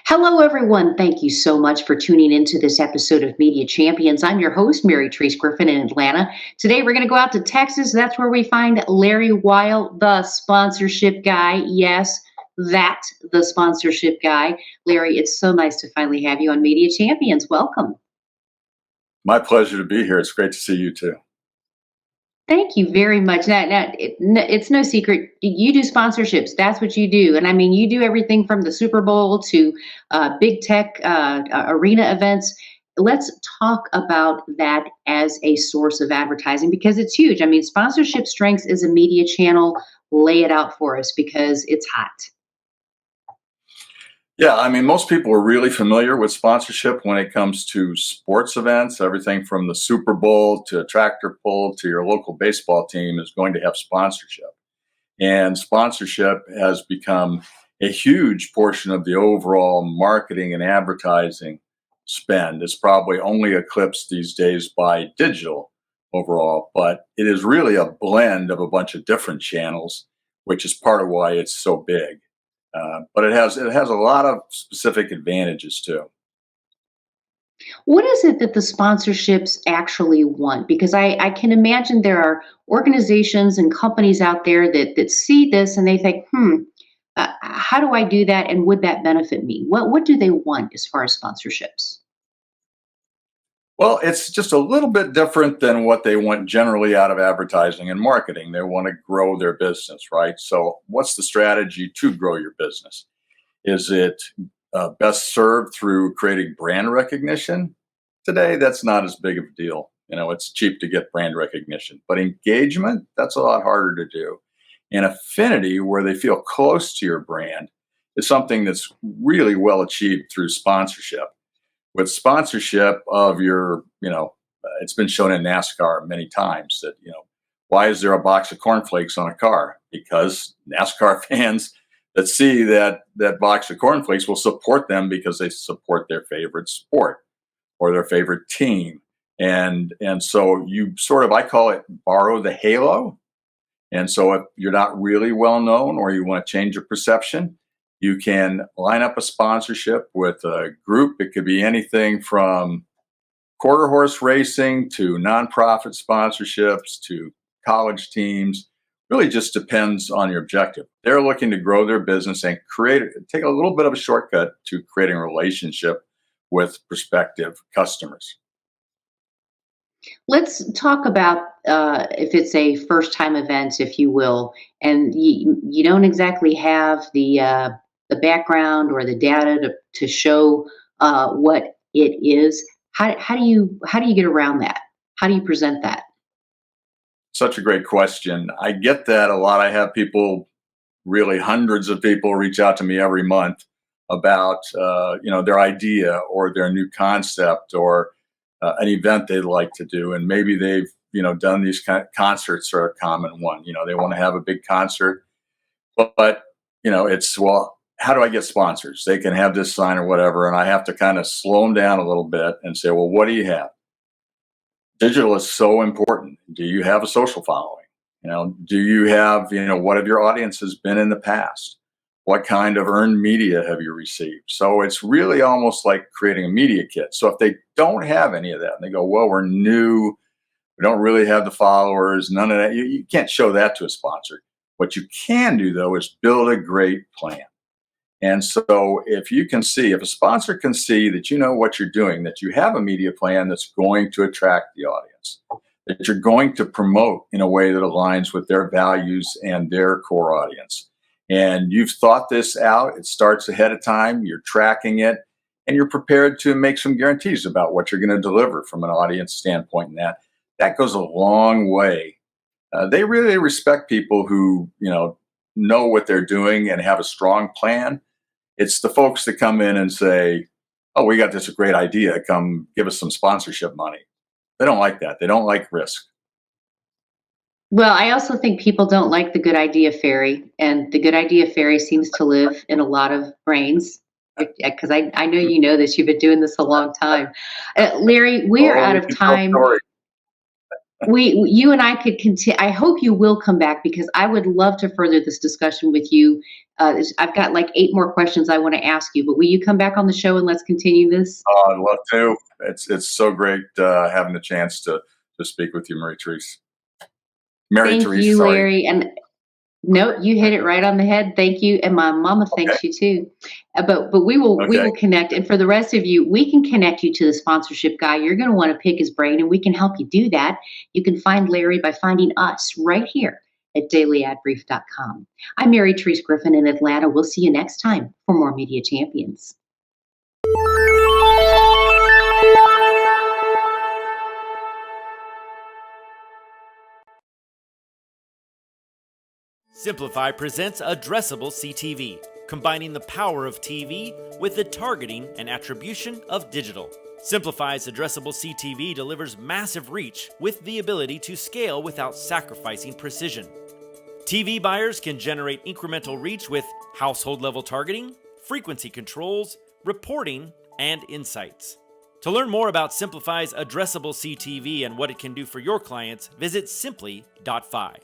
Hello, everyone. Thank you so much for tuning into this episode of Media Champions. I'm your host, Mary Trace Griffin in Atlanta. Today, we're going to go out to Texas. That's where we find Larry Weil, the sponsorship guy. Yes, the sponsorship guy. Larry, it's so nice to finally have you on Media Champions. Welcome. My pleasure to be here. It's great to see you too. Thank you very much. It's no secret you do sponsorships. That's what you do, and I mean you do everything from the Super Bowl to big tech arena events. Let's talk about that as a source of advertising because it's huge. I mean, sponsorship strengths as a media channel. Lay it out for us because it's hot. Yeah, I mean, most people are really familiar with sponsorship when it comes to sports events. Everything from the Super Bowl to a tractor pull to your local baseball team is going to have sponsorship. And sponsorship has become a huge portion of the overall marketing and advertising spend. It's probably only eclipsed these days by digital overall, but it is really a blend of a bunch of different channels, which is part of why it's so big. But it has a lot of specific advantages too. What is it that the sponsorships actually want? Because I can imagine there are organizations and companies out there that see this and they think, how do I do that? And would that benefit me? What do they want as far as sponsorships? Well, it's just a little bit different than what they want generally out of advertising and marketing. They want to grow their business, right? So, what's the strategy to grow your business? Is it best served through creating brand recognition? Today, that's not as big of a deal. It's cheap to get brand recognition, but engagement, that's a lot harder to do. And affinity, where they feel close to your brand, is something that's really well achieved through sponsorship. With sponsorship of it's been shown in NASCAR many times that, why is there a box of cornflakes on a car? Because NASCAR fans that see that box of cornflakes will support them because they support their favorite sport or their favorite team. And so you sort of, I call it borrow the halo. And so if you're not really well known or you want to change your perception, you can line up a sponsorship with a group. It could be anything from quarter horse racing to nonprofit sponsorships to college teams. Really just depends on your objective. They're looking to grow their business and take a little bit of a shortcut to creating a relationship with prospective customers. Let's talk about if it's a first time event, if you will, and you don't exactly have the background or the data to show what it is. How do you get around that? How do you present that? Such a great question. I get that a lot. I have people, really hundreds of people, reach out to me every month about their idea or their new concept or an event they'd like to do, and maybe they've done these concerts are a common one. They want to have a big concert, but it's, well, how do I get sponsors? They can have this sign or whatever, and I have to kind of slow them down a little bit and say, well, what do you have? Digital is so important. Do you have a social following? Do you have, what have your audiences been in the past? What kind of earned media have you received? So it's really almost like creating a media kit. So if they don't have any of that and they go, well, we're new, we don't really have the followers, none of that, you can't show that to a sponsor. What you can do, though, is build a great plan. And so if a sponsor can see that you know what you're doing, that you have a media plan that's going to attract the audience, that you're going to promote in a way that aligns with their values and their core audience, and you've thought this out, it starts ahead of time, you're tracking it, and you're prepared to make some guarantees about what you're going to deliver from an audience standpoint, and that goes a long way. They really respect people who know what they're doing and have a strong plan. It's the folks that come in and say, oh, we got this great idea, come give us some sponsorship money. They don't like that. They don't like risk. Well, I also think people don't like the good idea fairy, and the good idea fairy seems to live in a lot of brains. Because I know you know this, you've been doing this a long time. Larry, we are Oh, out we of can tell time. stories. you and I could continue. I hope you will come back because I would love to further this discussion with you. I've got like 8 more questions I want to ask you, but will you come back on the show and let's continue this? Oh, I'd love to. It's so great having the chance to speak with you, Marie Therese. Mary Thank Therese, you, sorry. Larry. And no, you hit it right on the head. Thank you, and my mama Okay. thanks you too. But we will Okay. connect, and for the rest of you, we can connect you to the sponsorship guy. You're going to want to pick his brain, and we can help you do that. You can find Larry by finding us right here at dailyadbrief.com. I'm Mary Therese Griffin in Atlanta. We'll see you next time for more Media Champions. Simplify presents Addressable CTV, combining the power of TV with the targeting and attribution of digital. Simplify's Addressable CTV delivers massive reach with the ability to scale without sacrificing precision. TV buyers can generate incremental reach with household level targeting, frequency controls, reporting, and insights. To learn more about Simplify's Addressable CTV and what it can do for your clients, visit simply.fi.